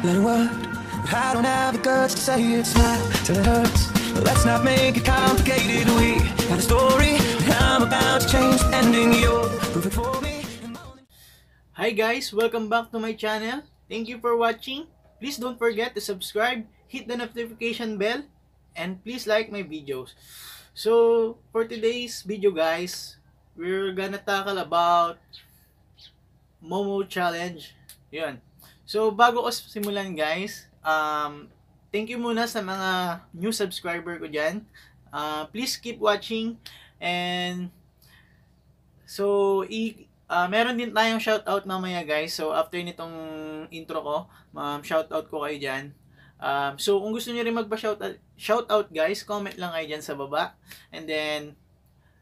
let it work. But I don't have the guts to say it, smile till it hurts. But let's not make it complicated. We got a story, but I'm about to change the ending. You're perfect for me. Hi guys, welcome back to my channel. Thank you for watching. Please don't forget to subscribe, hit the notification bell, and please like my videos. So, for today's video guys, we're gonna tackle about Momo Challenge. Yun. So, bago ko simulan guys, thank you muna sa mga new subscriber ko dyan. Please keep watching. And so, meron din tayong shoutout mamaya guys. So, after nitong intro ko, shoutout ko kayo dyan. So, kung gusto niyo rin magpa-shoutout guys, comment lang kayo dyan sa baba. And then,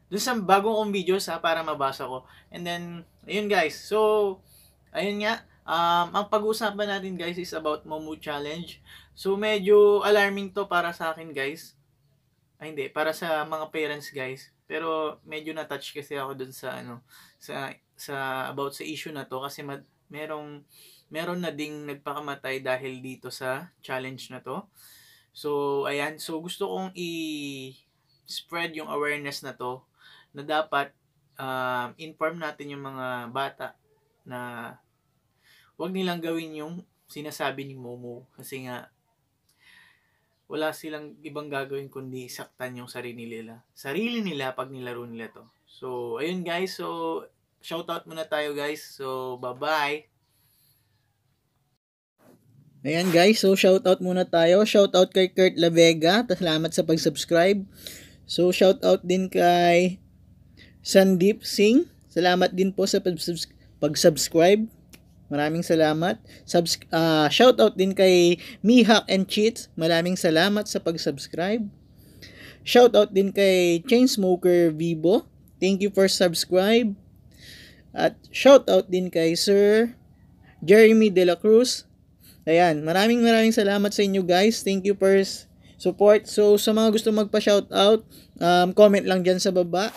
dun sa bagong kong videos para mabasa ko. And then, ayun guys. So, ayun nga. Ang pag-uusapan natin guys is about Momo Challenge. So, medyo alarming to para sa akin guys. Ay, hindi. Para sa mga parents guys. Pero, medyo na-touch kasi ako dun sa, about sa issue na to. Kasi meron na ding nagpakamatay dahil dito sa challenge na to. So, ayan. So, gusto kong i-spread yung awareness na to. Na dapat, inform natin yung mga bata na wag nilang gawin yung sinasabi ni Momo. Kasi nga, wala silang ibang gagawin kundi saktan yung sarili nila pag nilaro nila to. So, ayun guys. So, shoutout muna tayo guys. So, bye-bye. Ayan guys. So, shoutout muna tayo. Shoutout kay Kurt La Vega. Salamat sa pag-subscribe. So, shoutout din kay Sandeep Singh. Salamat din po sa pag-subscribe. Maraming salamat. Shoutout din kay Mihak and Cheats. Maraming salamat sa pag-subscribe. Shoutout din kay Chainsmoker Vivo. Thank you for subscribe. At shoutout din kay Sir Jeremy De La Cruz. Ayan, maraming salamat sa inyo guys. Thank you for support. So sa mga gusto magpa-shoutout, comment lang dyan sa baba.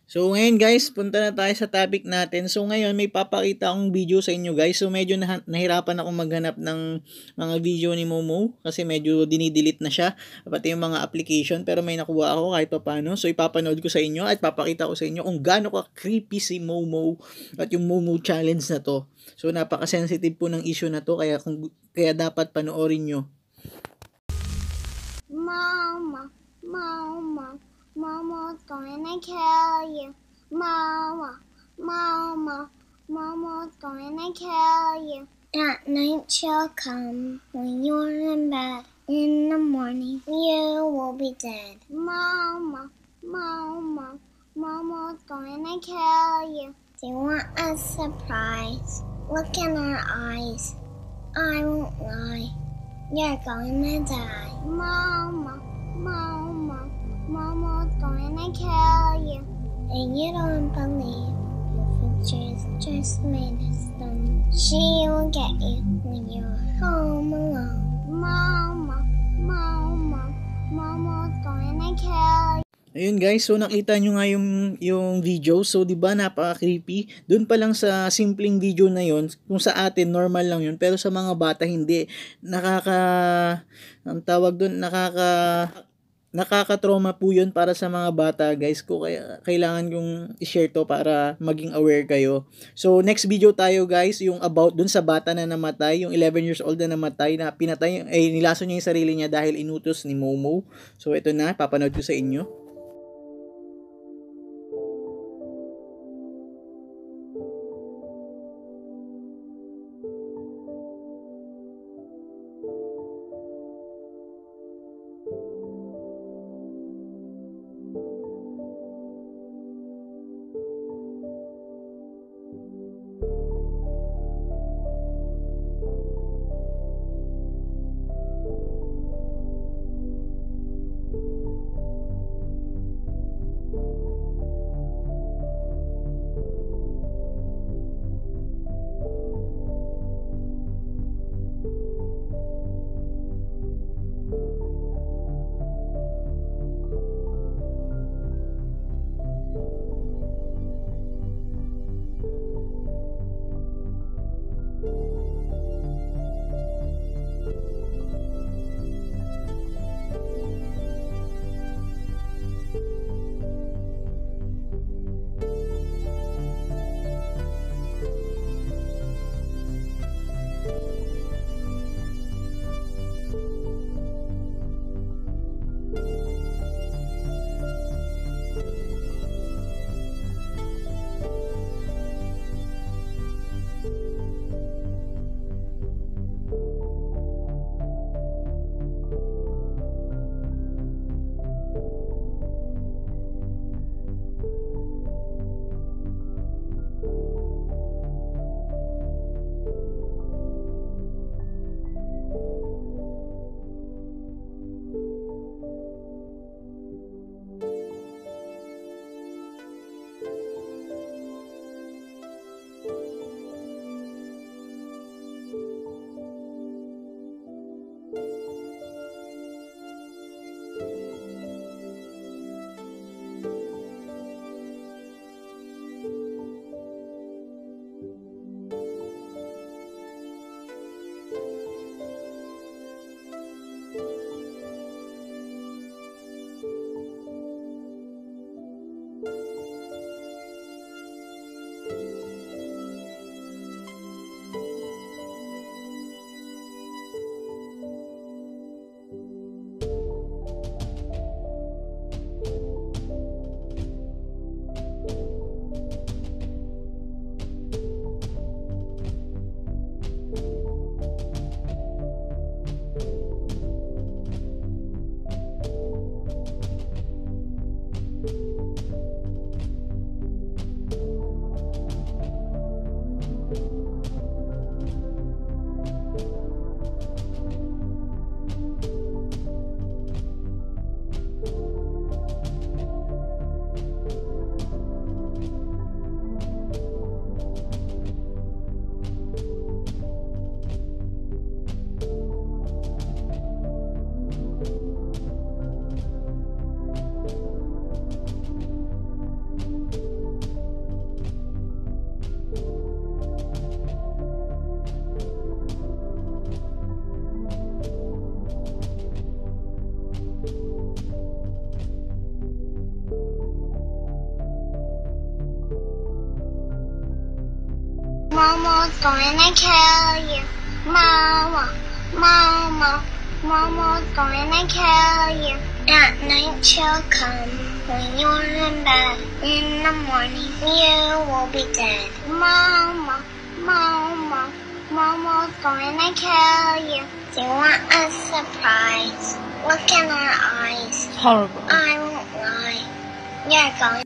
So ngayon guys, punta na tayo sa topic natin. So ngayon may papakita akong video sa inyo guys. So medyo nahirapan akong maghanap ng mga video ni Momo kasi medyo dinidelete na siya, pati yung mga application, pero may nakuha ako kahit paano. So ipapanood ko sa inyo at papakita ko sa inyo kung gaano ka creepy si Momo at yung Momo challenge na to. So napaka-sensitive po ng issue na to, kaya dapat panoorin nyo. Mama, Momo's gonna kill you. Mama, Momo's gonna kill you. At night she'll come when you're in bed. In the morning you will be dead. Mama, Momo's gonna kill you. Do you want a surprise? Look in her eyes. I won't lie. You're gonna die. Mama, Momo's gonna kill you. And you don't believe your future's just made of stone. She will get you when you're home alone. Mama, Momo's gonna kill you. Ayun guys, so nakita nyo nga yung video. So 'di ba napaka-creepy. Doon pa lang sa simpleng video na yon, kung sa atin normal lang yun, pero sa mga bata hindi. Nakaka-trauma po yun para sa mga bata guys. Kaya kailangan kong i-share to para maging aware kayo. So next video tayo guys, yung about dun sa bata na namatay, yung 11 years old na namatay, na pinatay, nilaso niya yung sarili niya dahil inutos ni Momo. So ito na, papanood ko sa inyo. gonna kill you. Mama, Mama, Mama's gonna kill you. At night she'll come when you're in bed. In the morning you will be dead. Mama, Mama, Mama's gonna kill you. Do you want a surprise? Look in our eyes. Horrible. I won't lie. You're going.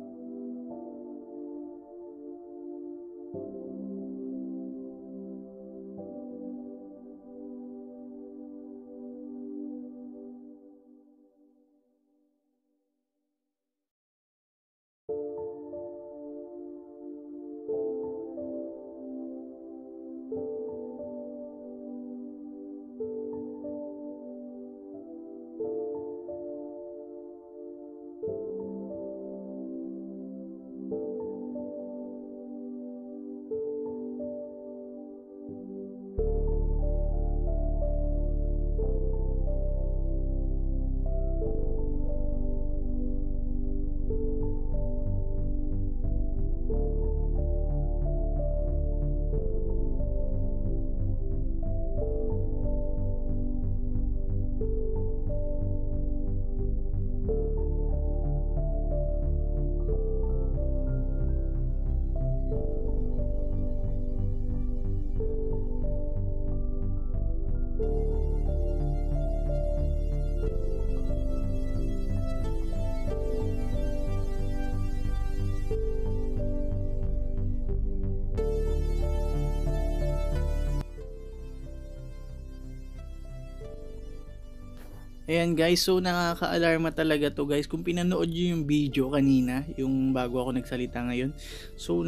Ayan guys, so nakaka-alarma talaga to guys. Kung pinanood nyo yung video kanina, yung bago ako nagsalita ngayon, so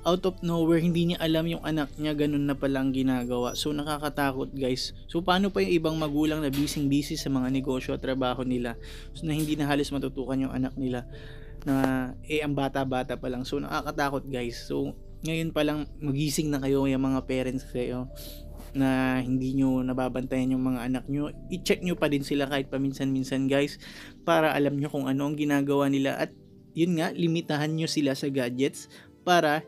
out of nowhere, hindi niya alam yung anak niya ganun na palang ginagawa. So nakakatakot guys. So paano pa yung ibang magulang na busy sa mga negosyo at trabaho nila, so na hindi na halos matutukan yung anak nila, na ang bata-bata pa lang. So nakakatakot guys. So ngayon pa lang magising na kayo, yung mga parents kayo na hindi nyo nababantayan yung mga anak nyo, i-check nyo pa din sila kahit paminsan-minsan guys, para alam nyo kung ano ang ginagawa nila. At yun nga, limitahan nyo sila sa gadgets para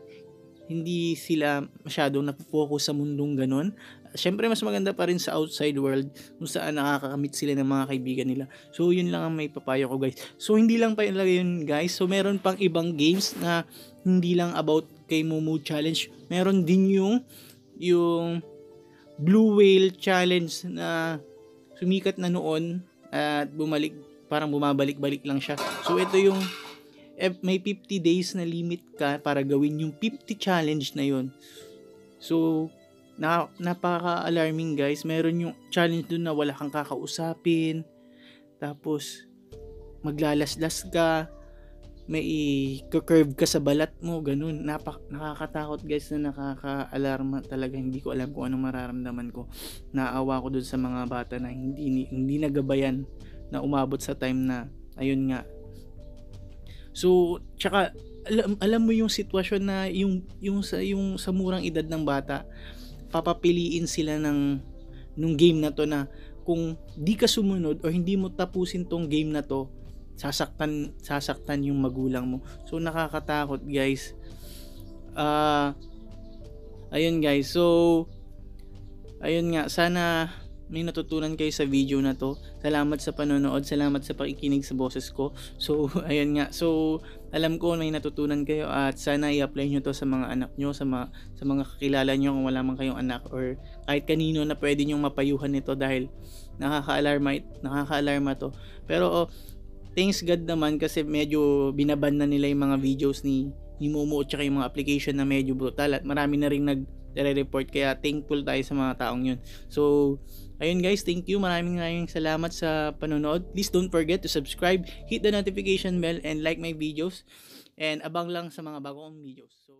hindi sila masyadong napofocus sa mundong ganun. Syempre mas maganda pa rin sa outside world kung saan nakakakamit sila ng mga kaibigan nila. So yun lang ang may papayo ko guys. So hindi lang pa yun guys, so meron pang ibang games na hindi lang about kay Momo Challenge. Meron din yung Blue Whale Challenge na sumikat na noon at parang bumabalik-balik lang siya. So ito yung may 50 days na limit ka para gawin yung 50 challenge na yun. So napaka-alarming guys. Meron yung challenge dun na wala kang kakausapin, tapos maglalaslas ka, may curve ka sa balat mo, ganun. Nakakatakot guys, na nakaka-alarma talaga. Hindi ko alam kung anong mararamdaman ko. Naawa ko dun sa mga bata na hindi nagabayan na umabot sa time na ayun nga. So tsaka alam mo yung sitwasyon na yung sa murang edad ng bata, papapiliin sila nung game na to, na kung di ka sumunod o hindi mo tapusin tong game na to, sasaktan yung magulang mo. So nakakatakot guys. Ayun guys, so ayun nga, sana may natutunan kayo sa video na to. Salamat sa panonood, salamat sa pakikinig sa boses ko. So ayun nga, so alam ko may natutunan kayo at sana i-apply nyo to sa mga anak nyo, sa mga kakilala nyo kung wala man kayong anak, or kahit kanino na pwede nyong mapayuhan nito, dahil nakaka-alarma to. Pero thanks God naman, kasi medyo binaban na nila yung mga videos ni Momo at saka yung mga application na medyo brutal, at marami na rin nagre-report, kaya thankful tayo sa mga taong yun. So ayun guys, thank you, maraming salamat sa panonood. Please don't forget to subscribe, hit the notification bell, and like my videos, and abang lang sa mga bagong videos. So